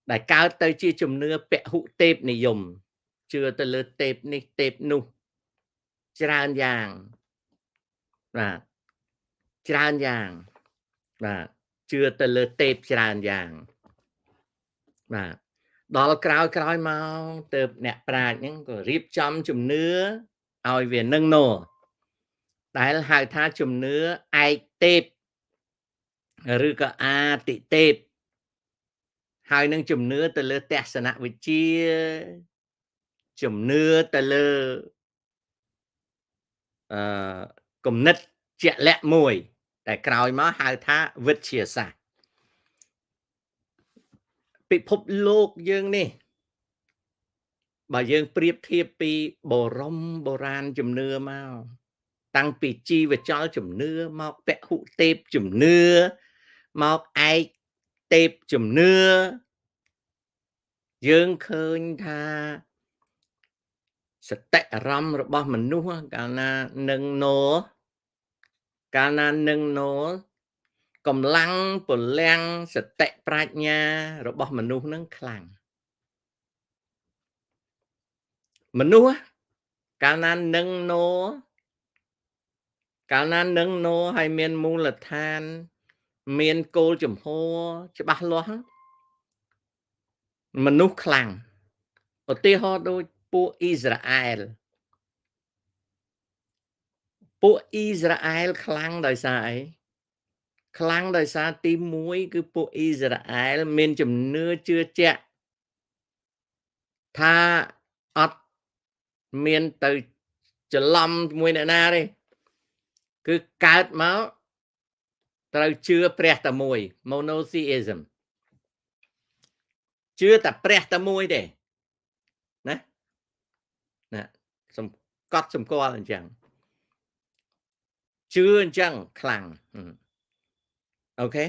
ដែលកើតទៅជាជំនឿពហុទេពនិយមជឿទៅលើទេពនេះទេពនោះច្រើនយ៉ាងបាទច្រើនយ៉ាងបាទជឿទៅលើទេពច្រើនយ៉ាងបាទដល់ក្រោយមកទៅអ្នកប្រាជ្ញហ្នឹងក៏រៀបចំជំនឿឲ្យវានឹងណដែលហៅថាជំនឿឯកទេពឬក៏អាទិទេពហើយនឹងជំនឿទៅលើទស្សនវិជ្ជាជំនឿទៅលើគំនិតជាក់លាក់មួយតែក្រោយមកហៅថាវិទ្យាសាស្ត្រពិភពលោកយើងនេះបើយើងប្រៀបធៀបពីបរមបុរាណជំនឿមកតាំងពីជីវចលជំនឿមកពហុទេពជំនឿមកឯកទេពជំនឿយើងឃើញថាសតិអារម្មណ៍របស់មនុស្សកាលណានឹងណកម្លាំងពលំសតិប្រាជ្ញារបស់មនុស្សនឹងខ្លាំងមនុស្សកាលណានឹងហើយមានមូលដ្ឋានមានគោលជំហរច្បាស់លាស់មនុស្សខ្លាំងឧទាហរណ៍ដូចពួកអ៊ីស្រាអែលខ្លាំងដោយសារអីខ្លាំងដោយសារទី1គឺពួកអ៊ីស្រាអែលមានជំនឿជឿជាក់ថាអត់មានទៅច្រឡំជាមួយអ្នកណាទេគឺកើតមកត្រូវជឿព្រះតែមួយ monotheism ជឿតែព្រះតែមួយទេណាសម្គាល់អញ្ចឹងជឿអញ្ចឹងខ្លាំងអូខេ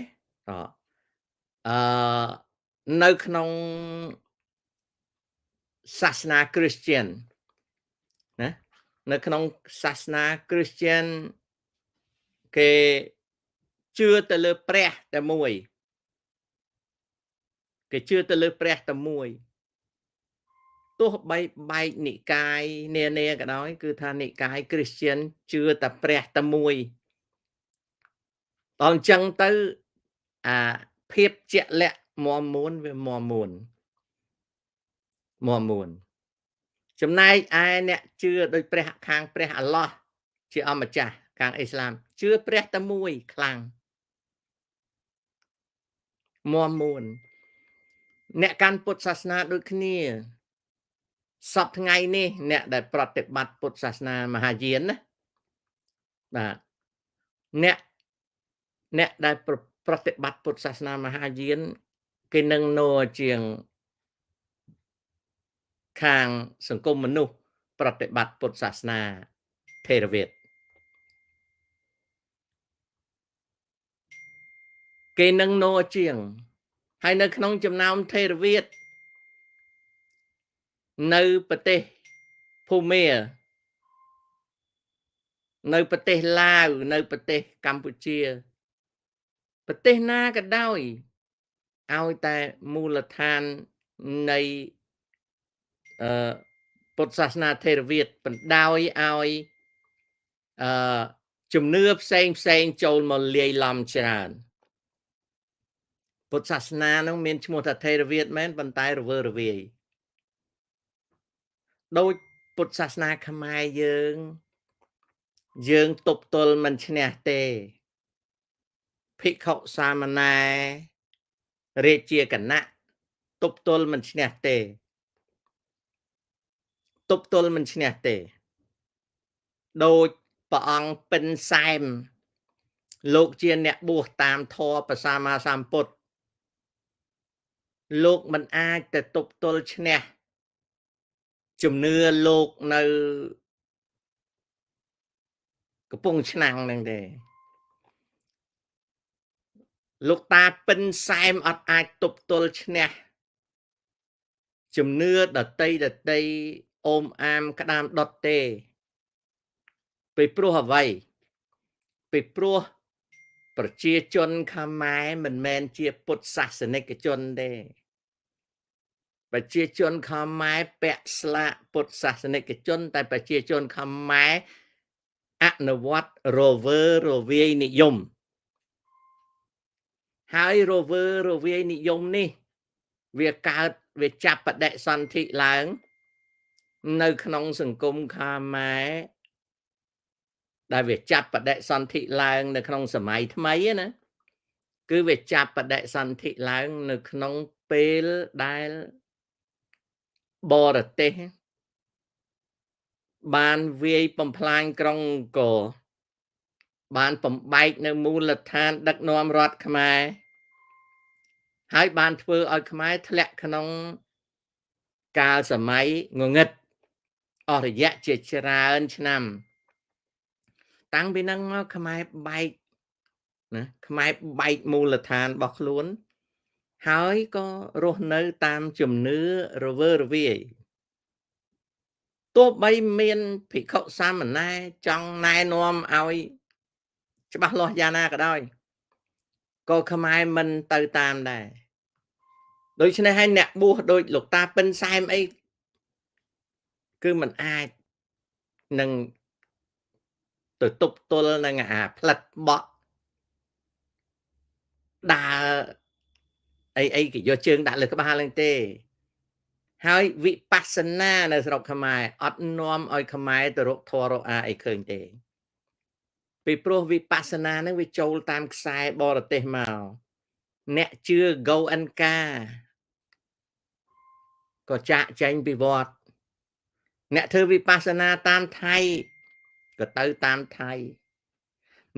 នៅក្នុងសាសនាគ្រីស្ទានណានៅក្នុងសាសនាគ្រីស្ទានគេជឿទៅលើព្រះតែមួយទោះបីបែកនិកាយនានាក៏ដោយគឺថានិកាយគ្រីស្ទានជឿតែព្រះតែមួយដល់អញ្ចឹងទៅភាពជាក់លាក់មាំមួនវាមាំមួនចំណែកឯអ្នកជឿដោយព្រះខាងព្រះអាឡោះជាអម្ចាស់ខាងអ៊ីស្លាមជឿព្រះតែមួយខ្លាំងមាំមួនអ្នកកាន់ពុទ្ធសាសនាដូចគ្នាសពថ្ងៃនេះអ្នកដែលប្រតិបត្តិពុទ្ធសាសនាមហាយានណាបាទអ្នកដែលប្រតិបត្តិពុទ្ធសាសនាមហាយានគេនឹងជាងខាងសង្គមមនុស្សប្រតិបត្តិពុទ្ធសាសនាថេរវាទគេនឹងជាងហើយនៅក្នុងចំណោមថេរវាទនៅប្រទេសភូមានៅប្រទេសឡាវនៅប្រទេសកម្ពុជាប្រទេសណាក៏ដោយឲ្យតែមូលដ្ឋាននៃពុទ្ធសាសនាថេរវាទបណ្ដោយឲ្យជំនឿផ្សេងចូលមកលាយឡំច្រើនពុទ្ធសាសនានោះមានឈ្មោះថាថេរវាទមែនប៉ុន្តែរវើរវាយដូចពុទ្ធសាសនាខ្មែរយើងទប់ទល់មិនឈ្នះទេភិក្ខុសាមណេររាជាគណៈទប់ទល់មិនឈ្នះទេដូចព្រះអង្គពិនសែមលោកជាអ្នកបួសតាមធម៌ព្រះសម្មាសម្ពុទ្ធលោកមិនអាចទៅទប់ទល់ឈ្នះជំនឿលោកនៅកំពង់ឆ្នាំងហ្នឹងទេលោកតាពិនសែមអត់អាចទប់ទល់ឈ្នះជំនឿដតីអូមអាមក្តាមដុតទេពីព្រោះអ្វីពីព្រោះប្រជាជនខ្មែរមិនមែនជាពុទ្ធសាសនិកជនទេ ប្រជាជនខ្មែរពាក់ស្លាកពុទ្ធសាសនិកជនតែប្រជាជនខ្មែរអនុវត្តរវើរវាយនិយមហើយរវើរវាយនិយមនេះវាកើតវាចាប់បដិសន្ធិឡើងនៅក្នុងសង្គមខ្មែរដែលវាចាប់បដិសន្ធិឡើងនៅក្នុងសម័យថ្មីណាគឺវាចាប់បដិសន្ធិឡើងនៅក្នុងពេលដែលបរទេសបានវាយបំផ្លាញក្រុងអង្គរបានបំបែកនៅមូលដ្ឋានដឹកនាំរដ្ឋខ្មែរហើយបានធ្វើឲ្យខ្មែរធ្លាក់ក្នុងកាលសម័យងងឹតអស់រយៈជាច្រើនឆ្នាំតាំងពីហ្នឹងមកខ្មែរបែកណាខ្មែរបែកមូលដ្ឋានរបស់ខ្លួនហើយក៏រស់នៅតាមជំនឿរវើរវាយទោះបីមានភិក្ខុសាមណេរចង់ណែនាំឲ្យច្បាស់លាស់យ៉ាងណាក៏ដោយក៏ខ្មែរមិនទៅតាមដែរដូច្នេះហើយអ្នកបួសដូចលោកតាពិនសែមអីគឺมันអាចនឹងទៅទប់ទល់នឹងអាផ្លិតបក់ដើរអីគេយកជើងដាក់លើក្បាលហ្នឹងទេហើយវិបស្សនានៅស្រុកខ្មែរអត់នាំឲ្យខ្មែរទៅរកធម៌រកអាអីឃើញទេពីព្រោះវិបស្សនាហ្នឹងវាចូលតាមខ្សែបរទេសមកអ្នកជឿ Go and Ka ក៏ចាក់ចែងពីវត្តអ្នកធ្វើវិបស្សនាតាមថៃក៏ទៅតាមថៃ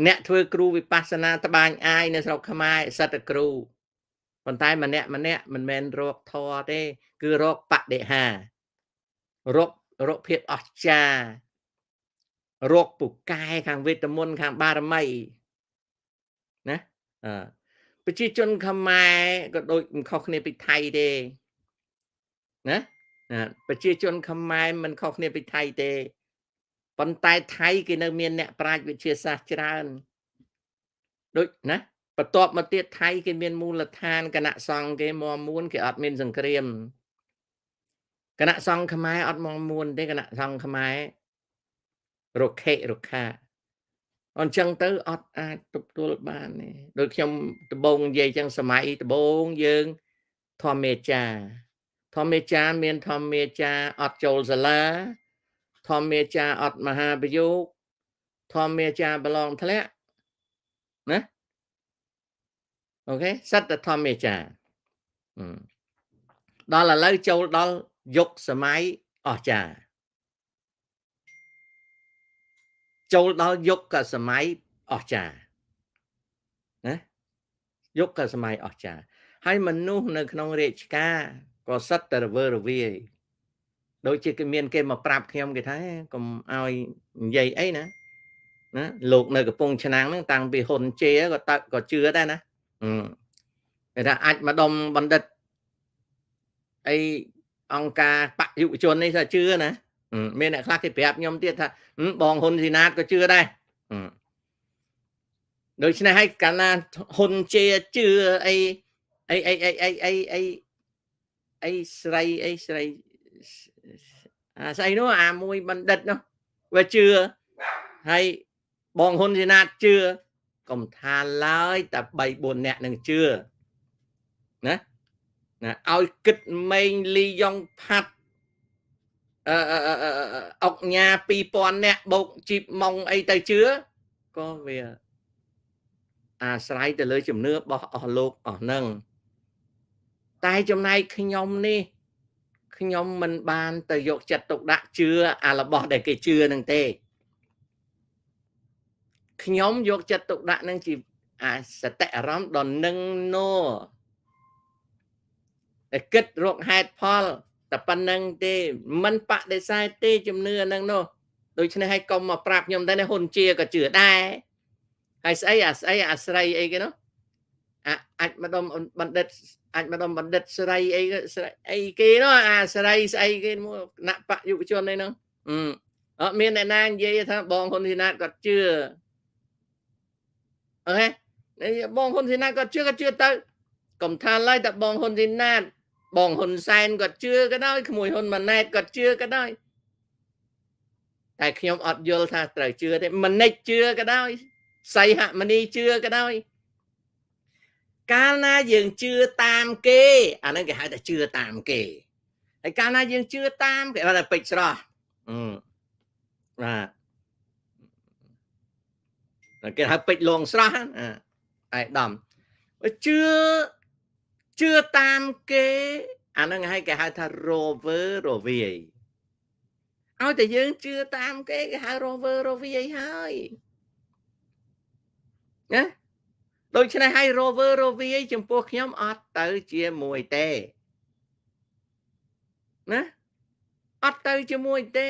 អ្នកធ្វើគ្រូវិបស្សនាត្បាញអាយនៅស្រុកខ្មែរសិតតែគ្រូប៉ុន្តែម្នាក់មិនមែនរកធម៌ទេគឺរកបដិហារកភាពអស្ចារ្យរកពូកែខាងវេទមន្តខាងបារមីណាប្រជាជនខ្មែរក៏ដូចមិនខុសគ្នាពីថៃទេណាប្រជាជនខ្មែរមិនខុសគ្នាពីថៃទេប៉ុន្តែថៃគេនៅមានអ្នកប្រាជ្ញវិទ្យាសាស្ត្រច្រើនដូចណាបន្ទាប់មកទៀតថៃគេមានមូលដ្ឋានគណៈសង្ឃគេមមួនគេអត់មានសង្គ្រាមគណៈសង្ឃខ្មែរអត់មមួនទេគណៈសង្ឃខ្មែររុក្ខេរុក្ខាអញ្ចឹងទៅអត់អាចទប់ទល់បានទេដូចខ្ញុំដំបងនិយាយចឹងសម័យដំបងយើងធម្មមេចាមានធម្មមេចាអត់ចូលសាលាធម្មមេចាអត់មហាប្រយោគធម្មមេចាប្រឡងធ្លាក់ណាអូខេសិតតែធម្មមេចាដល់ឥឡូវចូលដល់យុគសម័យអស្ចារ្យចូលដល់យុគសម័យអស្ចារ្យណាយុគសម័យអស្ចារ្យហើយមនុស្សនៅក្នុងរាជការក៏សិតតែរវើរវាយដូចជាគេមានគេមកប្រាប់ខ្ញុំគេថាកុំឲ្យនិយាយអីណាលោកនៅកំពង់ឆ្នាំងហ្នឹងតាំងពីហ៊ុនជេក៏ជឿដែរណាគេថាអាចម្ដុំបណ្ឌិតអីអង្គការបកយុវជននេះថាជឿណាមានអ្នកខ្លះគេប្រាប់ខ្ញុំទៀតថាបងហ៊ុនស៊ីណាតក៏ជឿដែរដូច្នេះហើយកាលណាហ៊ុនជេជឿអីស្រីស្អីនោះអាមួយបណ្ឌិតនោះវាជឿហើយបងហ៊ុនស៊ីណាតជឿកុំថាឡើយតែ3 4នាក់នឹងជឿណាឲ្យគិតមេងលីយ៉ុងផាត់អុកញ៉ា2000នាក់បូកជីបម៉ុងអីទៅជឿក៏វាអាស្រ័យទៅលើជំនឿរបស់អស់លោកអស់ហ្នឹងតែចំណែកខ្ញុំនេះខ្ញុំមិនបានទៅយកចិត្តទុកដាក់ជឿអារបស់ដែលគេជឿនឹងទេខ្ញុំយកចិត្តទុកដាក់នឹងជាអាសតិអារម្មណ៍ដ៏នឹងណោតែគិតរកហេតុផលតែប៉ុណ្្នឹងទេមិនបដិសេធទេជំនឿហ្នឹងនោះដូច្នេះហើយកុំមកប្រាប់ខ្ញុំតែហ៊ុនជាក៏ជឿដែរហើយស្អីអាស្រីអីគេនោះអាចម្ដុំបណ្ឌិតស្រីអីគេនោះអាស្រីស្អីគេគណៈបកយុវជនអីនោះអត់មានអ្នកណានិយាយថាបងហ៊ុនស៊ីណាតគាត់ជឿអូខេបងហ៊ុនស៊ីណាតគាត់ជឿទៅកុំថាឡើយតែបងហ៊ុនស៊ីណាត បងហ៊ុនសែនក៏ជឿក៏ដោយក្មួយហ៊ុនម៉ាណែតក៏ជឿក៏ដោយតែខ្ញុំអត់យល់ថាត្រូវជឿទេមនិចជឿក៏ដោយសីហមុនីជឿក៏ដោយកាលណាយើងជឿតាមគេអាហ្នឹងគេហៅថាជឿតាមគេហើយកាលណាយើងជឿតាមគេហៅថាពេជ្រស្រស់បាទគេហៅពេជ្រលងស្រស់អាយដាមជឿតាមគេអាហ្នឹងហើយគេហៅថា rover រវាយឲ្យតែយើងជឿតាមគេគេហៅ rover រវាយហើយណាដូច្នេះឲ្យ rover រវាយចំពោះខ្ញុំអត់ទៅជាមួយទេណាអត់ទៅជាមួយទេ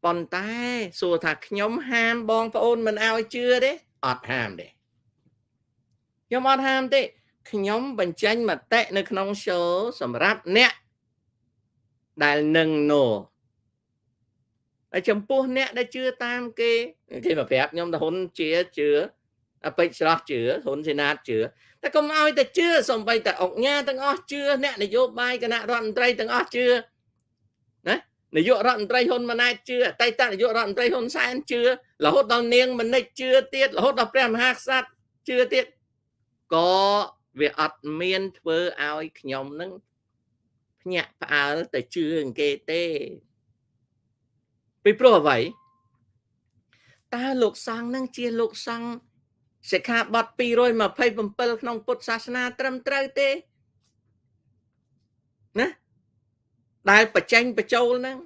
ប៉ុន្តែសួរថាខ្ញុំហាមបងប្អូនមិនឲ្យជឿទេអត់ហាមទេខ្ញុំអត់ហាមទេខ្ញុំបញ្ចេញមតិនៅក្នុង show សម្រាប់អ្នកដែលនឹងហើយចំពោះអ្នកដែលជឿតាមគេគេមកប្រាប់ខ្ញុំថាហ៊ុនជាជឿពេជ្រស្រស់ជឿហ៊ុនសេណាតជឿតែកុំឲ្យតែជឿសំបីតែអង្គញាទាំងអស់ជឿអ្នកនយោបាយគណៈរដ្ឋមន្ត្រីទាំងអស់ជឿណានាយករដ្ឋមន្ត្រីហ៊ុនម៉ាណែតជឿអតីតនាយករដ្ឋមន្ត្រីហ៊ុនសែនជឿរហូតដល់នាងមនិចជឿទៀតរហូតដល់ព្រះមហាក្សត្រជឿទៀតក៏វាអត់មានធ្វើឲ្យខ្ញុំនឹងភ្ញាក់ផ្អើលទៅជឿគេទេពីព្រោះអ្វីតើលោកសង្ឃនឹងជាលោកសង្ឃសិក្ខាបទ227ក្នុងពុទ្ធសាសនាត្រឹមត្រូវទេណាដែលបច្ចេញបញ្ចូលហ្នឹង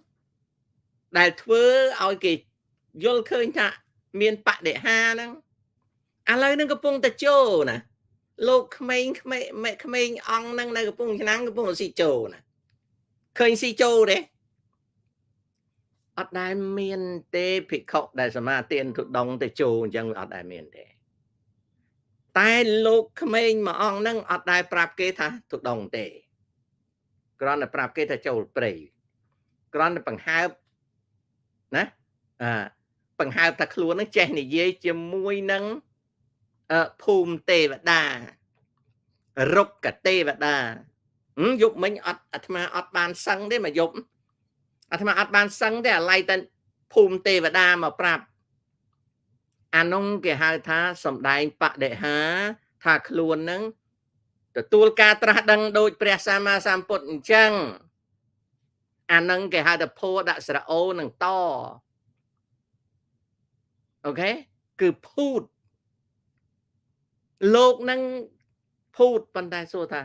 ដែលធ្វើឲ្យគេយល់ឃើញថាមានបដិហាហ្នឹងឥឡូវហ្នឹងកំពុងតែចូលណាលោកក្មេងអង្គហ្នឹងនៅកំពង់ឆ្នាំងកំពុងស៊ីចូលណាឃើញស៊ីចូលទេអត់ដែលមានទេភិក្ខុដែលសមាទានទុដងទៅចូលអញ្ចឹងវាអត់ដែលមានទេតែលោកក្មេងមួយអង្គហ្នឹងអត់ដែលប្រាប់គេថាទុដងទេគ្រាន់តែប្រាប់គេថាចូលព្រៃគ្រាន់តែបង្ហើបណាបង្ហើបថាខ្លួនហ្នឹងចេះនិយាយជាមួយនឹងភូមិទេវតារុក្ខទេវតាយប់មិញអត់អាត្មាអត់បានសឹងទេមកយប់អាត្មាអត់បានសឹងទេអាឡ័យតែភូមិទេវតាមកប្រាប់អានោះគេហៅថាសំដែងបដិហាថាខ្លួននឹងទទួលការត្រាស់ដឹងដោយព្រះសម្មាសម្ពុទ្ធអញ្ចឹងអានឹងគេហៅថាភោដាក់ស្រអូនឹងតអូខេគឺភូតលោកនឹងភូតប៉ុន្តែសួរថា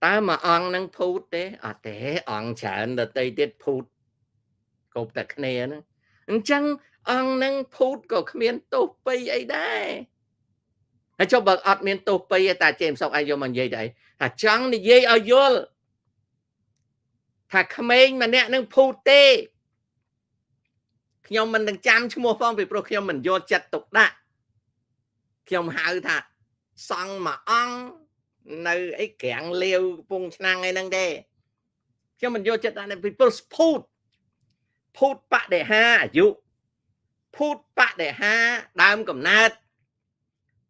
តើមួយអង្គនឹងភូតទេអត់ទេអង្គច្រើនដតីទៀតភូតគប់តែគ្នាហ្នឹងអញ្ចឹងអង្គនឹងភូតក៏គ្មានទោសពៃអីដែរហើយចុះបើអត់មានទោសពៃតែចេមសុកឲ្យយកមកនិយាយទៅថាចង់និយាយឲ្យយល់ថាក្មេងម្នាក់នឹងភូតទេខ្ញុំមិននឹងចាំឈ្មោះផងពីព្រោះខ្ញុំមិនយកចិត្តទុកដាក់ខ្ញុំហៅថាសង្ឃមួយអង្គនៅអីក្រាំងលាវកំពង់ឆ្នាំងអីហ្នឹងទេខ្ញុំមិនយកចិត្តដាក់ពីព្រោះភូតបដិហាអាយុភូតបដិហាដើមកំណើត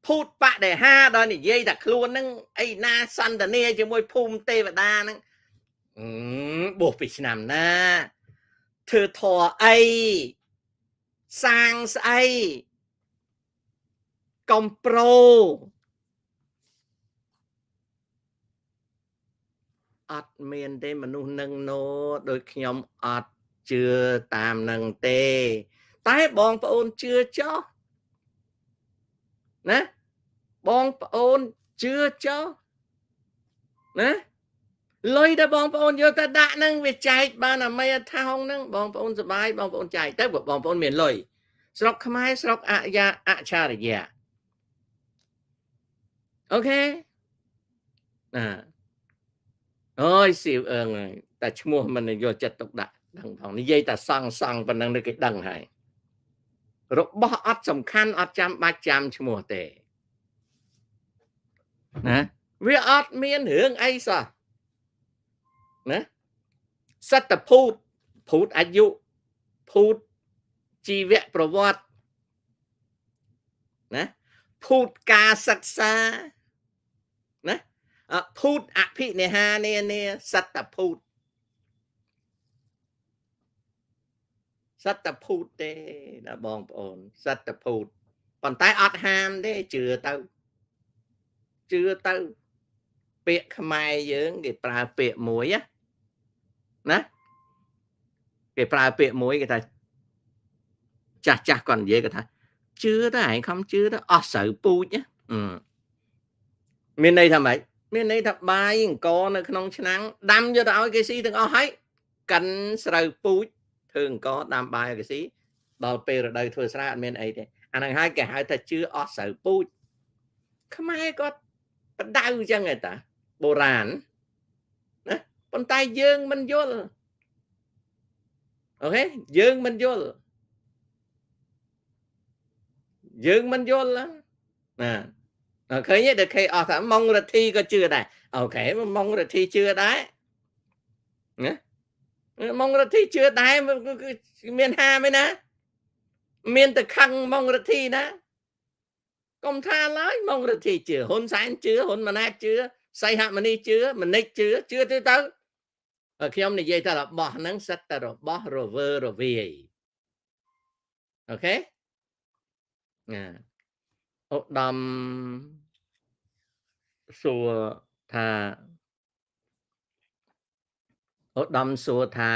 ភូតបដិហាដល់និយាយថាខ្លួនហ្នឹងអីណាសន្តានាជាមួយភូមិទេវតាហ្នឹងបោះពីឆ្នាំណាធ្វើធរអីសាងស្អីកំប្រូអត់មានទេមនុស្សនឹងណូដូចខ្ញុំអត់ជឿតាមនឹងទេតែបងប្អូនជឿចុះណាបងប្អូនជឿចុះណាលុយដែលបងប្អូនយកទៅដាក់ហ្នឹងវាចែកបានអាមេថោងហ្នឹងបងប្អូនសប្បាយបងប្អូនចែកទៅបងប្អូនមានលុយស្រុកខ្មែរស្រុកអច្ឆរិយៈអូខេអូយស៊ីវអើងតែឈ្មោះមិនយកចិត្តទុកដាក់ដឹងផងនិយាយតែសង់ប៉ុណ្ណឹងគេដឹងហើយរបស់អត់សំខាន់អត់ចាំបាច់ចាំឈ្មោះទេណាវាអត់មានរឿងអីសោះណាសត្វភូតអាយុភូតជីវប្រវត្តិណាភូតការសិក្សាណា ភូតអភិនិហានានាសត្វភូតសត្វភូតទេណាបងប្អូនសត្វភូតប៉ុន្តែអត់ហាមទេជឿទៅពាក្យខ្មែរយើងគេប្រើពាក្យមួយណាគេប្រើពាក្យមួយគេថាចាស់គាត់និយាយគេថាជឿទៅឯងខំជឿទៅអស់ស្រូវពូជមានន័យថាម៉េចមានន័យថាបាយអង្គនៅក្នុងឆ្នាំងដាំយកទៅឲ្យគេស៊ីទាំងអស់ហើយកិនស្រូវពូជធ្វើអង្គដាំបាយឲ្យគេស៊ីដល់ពេលរដូវធ្វើស្រែអត់មានអីទេអាហ្នឹងហើយគេហៅថាជឿអស់ស្រូវពូជខ្មែរគាត់បដៅអញ្ចឹងឯតាបុរាណណាប៉ុន្តែយើងមិនយល់អូខេយើងមិនយល់ណាឃើញទេគេអស់ថាម៉ុងរទ្ធីក៏ជឿដែរអូខេម៉ុងរទ្ធីជឿដែរណាម៉ុងរទ្ធីជឿដែរមានហាមឯណាមានតែខឹងម៉ុងរទ្ធីណាកុំថាឡើយម៉ុងរទ្ធីជឿហ៊ុនសែនជឿហ៊ុនម៉ាណែតជឿសីហមុនីជឿមនិចជឿទៅខ្ញុំនិយាយថារបស់ហ្នឹងសិតតែរបស់រវើរវាយអូខេណាឧត្តមសួរថា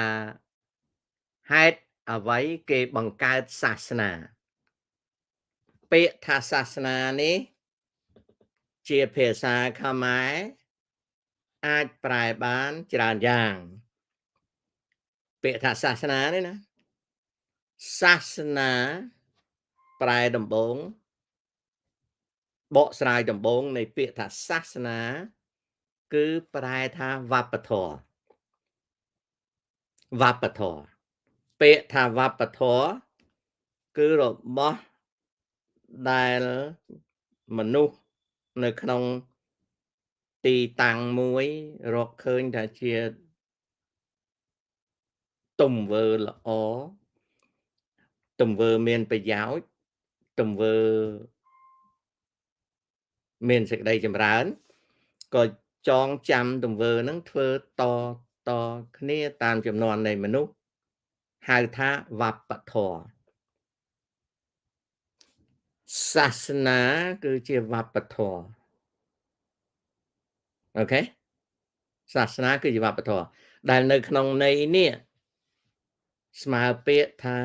ហេតុអ្វីគេបង្កើតសាសនាពាក្យថាសាសនានេះជាភាសាខ្មែរអាចប្រែបានច្រើនយ៉ាងពាក្យថាសាសនានេះណាសាសនាប្រែដំបូងបកស្រាយដំបូងនៃពាក្យថាសាសនាគឺប្រែថាវប្បធម៌ពាក្យថាវប្បធម៌គឺរបស់ដែលមនុស្សនៅក្នុងទីតាំងមួយរកឃើញថាជាទង្វើល្អទង្វើមានប្រយោជន៍ទង្វើមានសេចក្តីចម្រើនក៏ចងចាំទង្វើហ្នឹងធ្វើតគ្នាតាមចំនួននៃមនុស្សហៅថាវប្បធម៌សាសនាគឺជាវប្បធម៌អូខេសាសនាគឺជាវប្បធម៌ដែលនៅក្នុងន័យនេះស្មើពាក្យថា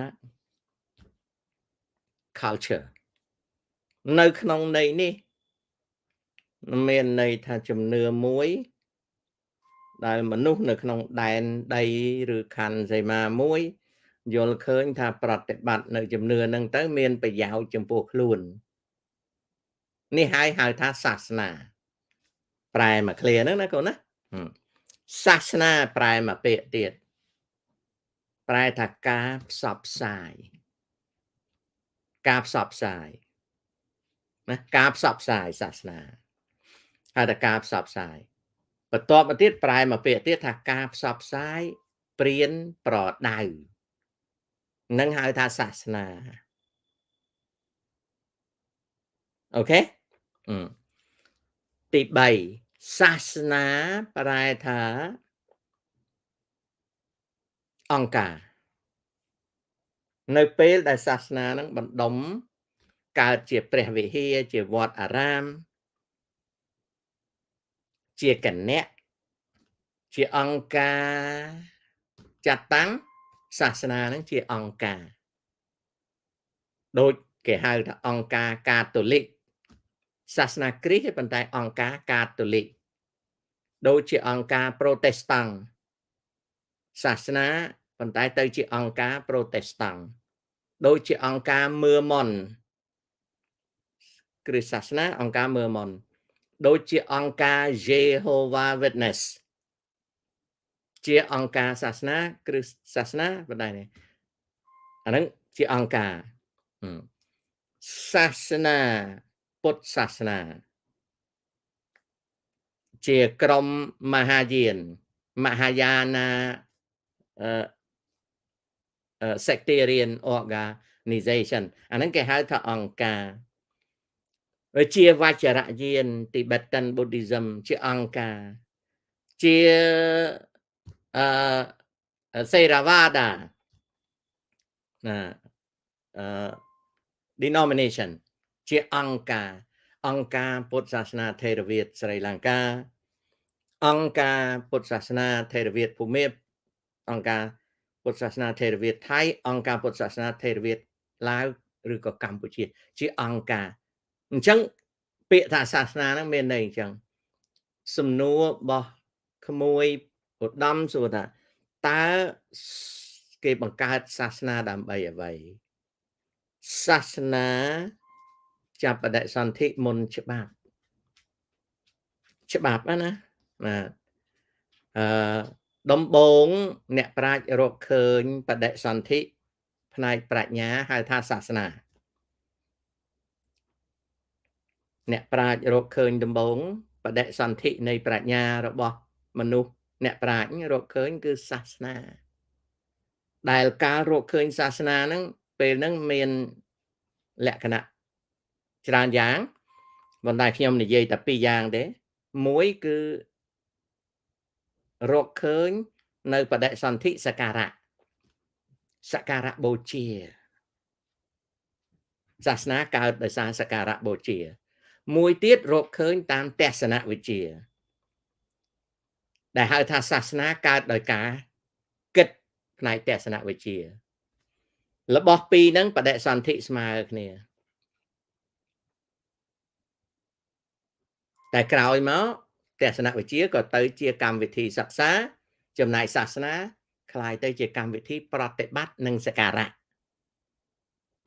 culture នៅក្នុងន័យនេះមានន័យថាជំនឿមួយដែលមនុស្សនៅក្នុងដែនដីឬខណ្ឌសីមាមួយយល់ឃើញថាប្រតិបត្តិនៅជំនឿហ្នឹងទៅមានប្រយោជន៍ចំពោះខ្លួននេះហើយហៅថាសាសនាប្រែមកឃ្លាហ្នឹងណាកូនណាសាសនាប្រែមកពាក្យទៀតប្រែថាការផ្សព្វផ្សាយណាការផ្សព្វផ្សាយសាសនាហៅថាការផ្សព្វផ្សាយបន្ទាប់មកទៀតប្រែមកពាក្យទៀតថាការផ្សព្វផ្សាយព្រានប្រដៅនឹងហៅថាសាសនាអូខេទី3សាសនាប្រែថាអង្គការនៅពេលដែលសាសនានឹងបណ្ដុំកើតជាព្រះវិហារជាវត្តអារាមជាគណៈជាអង្គការចាត់តាំងសាសនានឹងជាអង្គការដូចគេហៅថាអង្គការកាតូលិកសាសនាគ្រីស្ទប៉ុន្តែអង្គការកាតូលិកដូចជាអង្គការប្រូតេស្តង់សាសនាប៉ុន្តែទៅជាអង្គការប្រូតេស្តង់ដូចជាអង្គការមើមនគ្រិស្តសាសនាអង្គការមើមនដូចជាអង្គការ Jehovah Witness ជាអង្គការសាសនាគ្រិស្តសាសនាបណ្ដៃនេះអាហ្នឹងជាអង្គការសាសនាពុទ្ធសាសនាជាក្រុមមហាយានមហាយាណាsectarian organization អាហ្នឹងគេហៅថាអង្គការ ជាវជ្ជរយាន Tibetan Buddhism ជាអង្គការជាTheravada ណាdenomination ជាអង្គការពុទ្ធសាសនាថេរវាទស្រីលង្កាអង្គការពុទ្ធសាសនាថេរវាទភូមាអង្គការពុទ្ធសាសនាថេរវាទថៃអង្គការពុទ្ធសាសនាថេរវាទឡាវឬក៏កម្ពុជាជាអង្គការអញ្ចឹងពាក្យថាសាសនាហ្នឹងមានន័យអញ្ចឹងសំណួររបស់ក្មួយឧត្តមសួរថាតើគេបង្កើតសាសនាដើម្បីអ្វីសាសនាចាប់បដិសន្ធិមុនច្បាប់ណាបាទដំបូងអ្នកប្រាជ្ញរកឃើញបដិសន្ធិផ្នែកប្រាជ្ញាហៅថាសាសនាអ្នកប្រាជ្ញរកឃើញដំបូងបដិសន្ធិនៃប្រាជ្ញារបស់មនុស្សអ្នកប្រាជ្ញរកឃើញគឺសាសនាដែលការរកឃើញសាសនាហ្នឹងពេលហ្នឹងមានលក្ខណៈច្រើនយ៉ាងប៉ុន្តែខ្ញុំនិយាយតែពីរយ៉ាងទេមួយគឺរកឃើញនៅបដិសន្ធិសក្ការៈបូជាសាសនាកើតដោយសារសក្ការៈបូជាមួយទៀតរកឃើញតាមទស្សនវិជ្ជាដែលហៅថាសាសនាកើតដោយការគិតផ្នែកទស្សនវិជ្ជារបស់ពីរហ្នឹងបដិសន្ធិស្មើគ្នាតែក្រោយមកទស្សនវិជ្ជាក៏ទៅជាកម្មវិធីសិក្សាចំណែកសាសនាคล้ายទៅជាកម្មវិធីប្រតិបត្តិនិងសក្ការៈ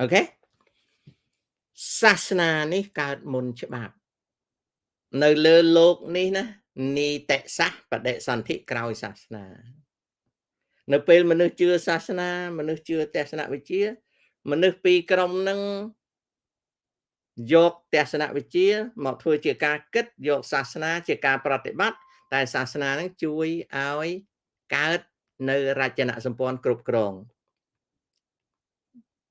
អូខេសាសនានេះកើតមុនច្បាប់នៅលើโลกនេះណានីតិសាសបដិសន្ធិក្រោយសាសនានៅពេលមនុស្សជឿសាសនាមនុស្សជឿទស្សនវិជ្ជាមនុស្សពីរក្រុមនឹងយកទស្សនវិជ្ជាមកធ្វើជាការគិតយកសាសនាជាការប្រតិបត្តិតែសាសនានឹងជួយឲ្យកើតនៅរចនាសម្ព័ន្ធគ្រប់គ្រង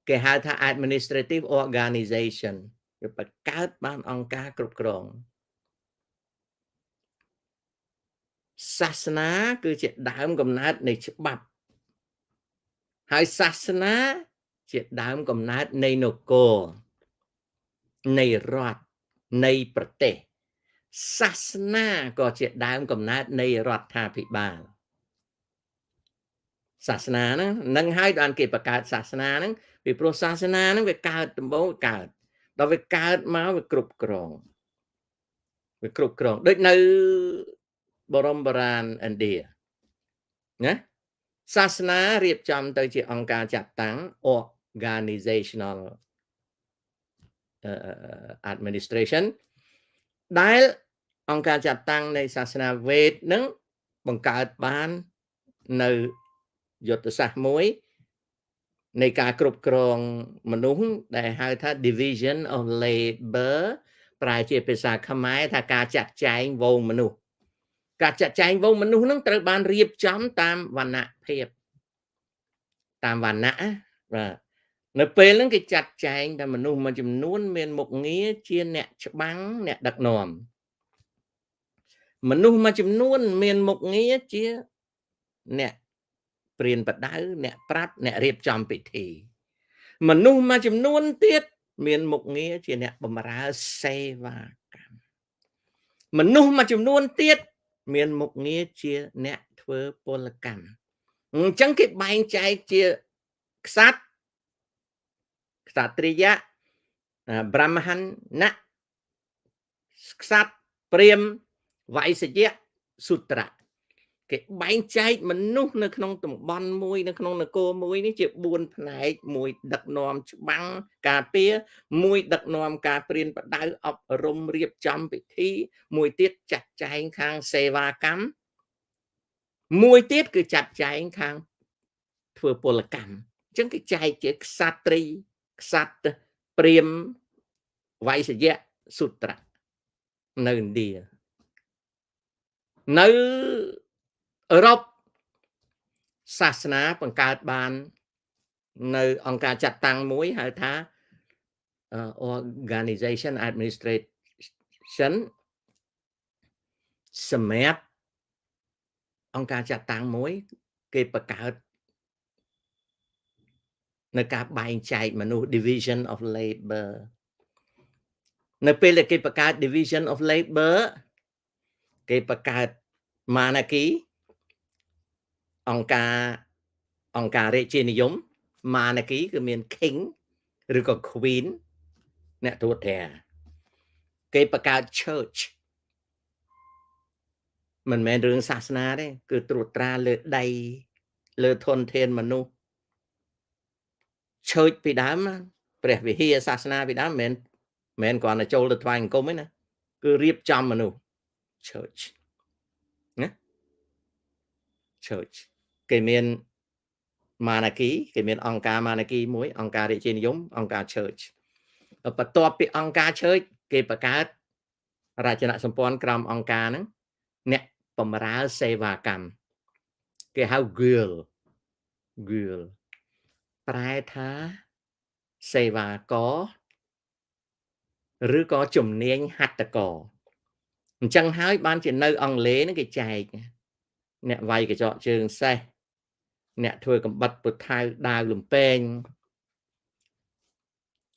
គេហៅថា administrative organization វាបង្កើតបានអង្គការគ្រប់គ្រងសាសនាគឺជាដើមកំណើតនៃច្បាប់ហើយសាសនាជាដើមកំណើតនៃនគរនៃរដ្ឋនៃប្រទេសសាសនាក៏ជាដើមកំណើតនៃរដ្ឋាភិបាលសាសនាហ្នឹងនឹងហើយបានគេបង្កើតសាសនាហ្នឹងពីព្រោះសាសនាហ្នឹងវាកើតដំបូងកើតដល់វាកើតមកវាគ្រប់គ្រងដូចនៅបរមបុរាណឥណ្ឌាណាសាសនារៀបចំទៅជាអង្គការចាត់តាំង organizational administration ដែលអង្គការចាត់តាំងនៃសាសនាវេទនឹងបង្កើតបាននៅយុទ្ធសាស្ត្រមួយនៃការគ្រប់គ្រងមនុស្សដែលហៅថា division of labor ប្រែជាភាសាខ្មែរថាការចាត់ចែងវងមនុស្សការចាត់ចែងវងមនុស្សនឹងត្រូវបានរៀបចំតាមវណ្ណៈភាពតាមវណ្ណៈបាទនៅពេលហ្នឹងគេចាត់ចែងថាមនុស្សមួយចំនួនមានមុខងារជាអ្នកច្បាំងអ្នកដឹកនាំមនុស្សមួយចំនួនមានមុខងារជាអ្នកព្រានប្រដៅអ្នកប្រាប់អ្នករៀបចំពិធីមនុស្សមួយចំនួនទៀតមានមុខងារជាអ្នកបម្រើសេវាកម្មមនុស្សមួយចំនួនទៀតមានមុខងារជាអ្នកធ្វើពលកម្មអញ្ចឹងគេបែងចែកជាក្សត្រក្សត្រិយៈಬ್រាហ្មណៈក្សត្រព្រាហ្មណ៍វៃស្យៈស៊ូត្រៈគេបែងចែកមនុស្សនៅក្នុងតំបន់មួយនៅក្នុងនគរមួយនេះជា4ផ្នែកមួយដឹកនាំច្បាំងការពារមួយដឹកនាំការព្រានប្រដៅអប់រំរៀបចំពិធីមួយទៀតចាត់ចែងខាងសេវាកម្មមួយទៀតគឺចាត់ចែងខាងធ្វើពលកម្មអញ្ចឹងគេចែកជាក្សត្រីក្សត្រព្រាហ្មណ៍វៃស្យៈស៊ូត្រៈនៅឥណ្ឌានៅអឺរ៉ុបសាសនាបង្កើតបាននៅអង្គការចាត់តាំងមួយហៅថា organization administration សម្រាប់អង្គការចាត់តាំងមួយគេបង្កើតនៅការបែងចែកមនុស្ស division of labor នៅពេលដែលគេបង្កើត division of labor គេបង្កើត monarchy អង្គការរាជានិយម monarchy គឺមាន king ឬក៏ queen អ្នកត្រួតត្រាគេបង្កើត church មិនមែនរឿងសាសនាទេគឺត្រួតត្រាលើដីលើធនធានមនុស្ស church ពីដើមព្រះវិហារសាសនាពីដើមមិនមែនគ្រាន់តែចូលទៅថ្វាយបង្គំទេណាគឺរៀបចំមនុស្ស church ណា church គេមាន monarchy គេមានអង្គការ monarchy មួយអង្គការរាជានិយមអង្គការ church បន្ទាប់ពីអង្គការ church គេបង្កើតរចនាសម្ព័ន្ធក្រោមអង្គការហ្នឹងអ្នកបម្រើសេវាកម្មគេហៅ guild ប្រែថាសេវាករឬក៏ជំនាញហត្ថករអញ្ចឹងហើយបានជានៅអង់គ្លេសហ្នឹងគេចែកអ្នកវាយកញ្ចក់ជើងសេះអ្នកធ្វើកំបិតពុថៅដាវលំពែង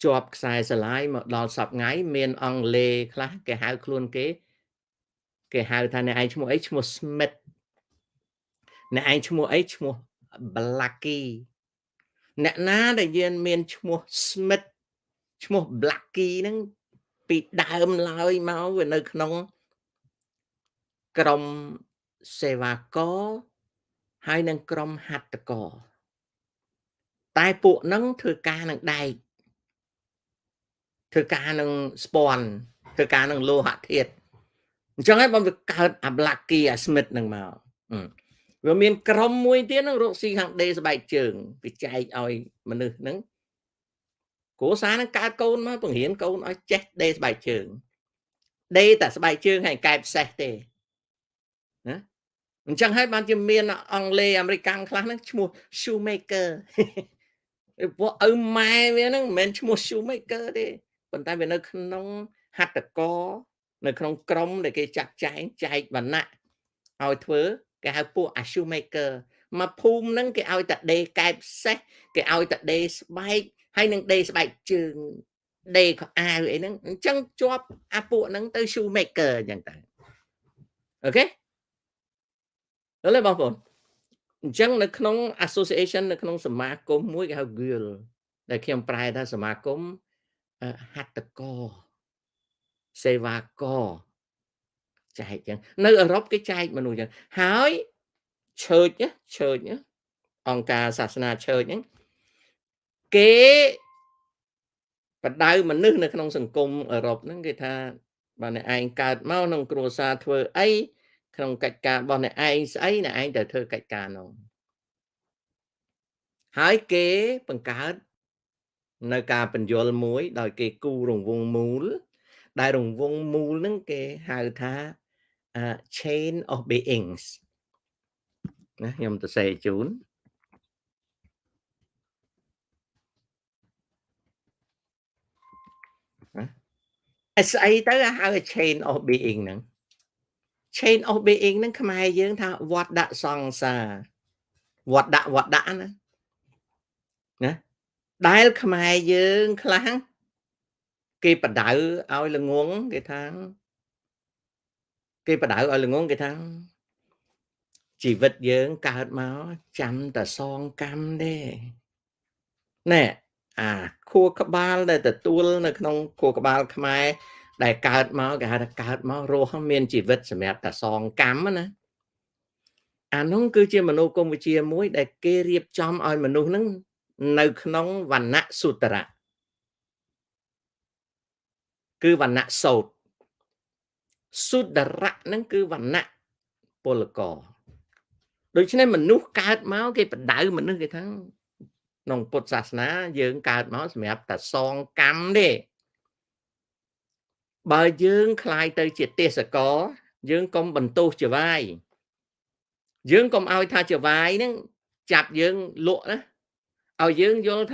ជាប់ខ្សែស្រឡាយមកដល់សប្ងៃមានអង់គ្លេសខ្លះគេហៅខ្លួនគេហៅថាអ្នកឯងឈ្មោះអីឈ្មោះ Smith អ្នកឯងឈ្មោះអីឈ្មោះ Blacky អ្នកណាដែលមានឈ្មោះ Smith ឈ្មោះ Blacky ហ្នឹងពីដើមឡើយមកវានៅក្នុងក្រុមសេវាករហើយនឹងក្រុមហត្ថករតែពួកហ្នឹងធ្វើការនឹងដែកធ្វើការនឹងស្ពាន់ធ្វើការនឹងលោហៈធាតុអញ្ចឹងហើយបើវាកើតអា Blacky អា Smith ហ្នឹងមកវាមានក្រុមមួយទៀតហ្នឹងរកស៊ីខាងដេស្បែកជើងវាចែកឲ្យមនុស្សហ្នឹងគ្រួសារហ្នឹងកើតកូនមកបង្រៀនកូនឲ្យចេះដេស្បែកជើងដេតែស្បែកជើងហើយកែបសេះទេណាអញ្ចឹងហើយបានជាមានអង់គ្លេសអាមេរិកខ្លះហ្នឹងឈ្មោះ shoemaker ពួកឪម៉ែវាហ្នឹងមិនមែនឈ្មោះ shoemaker ទេប៉ុន្តែវានៅក្នុងហត្ថករនៅក្នុងក្រុមដែលគេចាត់ចែងចែកវណ្ណៈឲ្យធ្វើគេហៅពួក shoemaker មកភូមិហ្នឹងគេឲ្យតែដេកែបសេះគេឲ្យតែដេស្បែកហើយនឹងដេស្បែកជើងដេខោអាវអីហ្នឹងអញ្ចឹងជាប់អាពួកហ្នឹងទៅ shoemaker អញ្ចឹងទៅអូខេដល់ហើយបងប្អូនអញ្ចឹងនៅក្នុង association នៅក្នុងសមាគមមួយគេហៅ guild ដែលខ្ញុំប្រែថាសមាគមហត្ថករសេវាករចែកចឹងនៅអឺរ៉ុបគេចែកមនុស្សចឹងហើយ church អង្គការសាសនា church ហ្នឹងគេបដៅមនុស្សនៅក្នុងសង្គមអឺរ៉ុបហ្នឹងគេថាបើអ្នកឯងកើតមកក្នុងគ្រួសារធ្វើអីក្នុងកិច្ចការរបស់អ្នកឯងស្អីអ្នកឯងត្រូវធ្វើកិច្ចការនោះហើយគេបង្កើតនៅការបញ្យលមួយដោយគេគូរង្វង់មូលដែលរង្វង់មូលហ្នឹងគេហៅថា chain of beings ណាខ្ញុំទៅសេជូនស្អីទៅហៅ chain of being ហ្នឹង chain of being ហ្នឹងខ្មែរយើងថាវត្តដាក់សង្សារវត្តដាក់ណាដែលខ្មែរយើងខ្លះគេបដៅឲ្យល្ងងគេថាជីវិតយើងកើតមកចាំតែសងកម្មទេណែអាខួរក្បាលដែលទទួលនៅក្នុងខួរក្បាលខ្មែរដែលកើតមកគេហៅថាកើតមករស់មានជីវិតសម្រាប់តែសងកម្មណាអានោះគឺជាមនោគមវិជ្ជាមួយដែលគេរៀបចំឲ្យមនុស្សហ្នឹងនៅក្នុងវណ្ណៈសុត្តរៈគឺវណ្ណៈសោតសុត្តរៈហ្នឹងគឺវណ្ណៈពលករដូច្នេះមនុស្សកើតមកគេបដៅមនុស្សគេថាក្នុងពុទ្ធសាសនាយើងកើតមកសម្រាប់តែសងកម្មទេបើយើងคล้ายទៅជាទេសករយើងកុំបន្ទោសចវាយយើងកុំឲ្យថាចវាយហ្នឹងចាប់យើងលក់ណាឲ្យយើងយល់ថា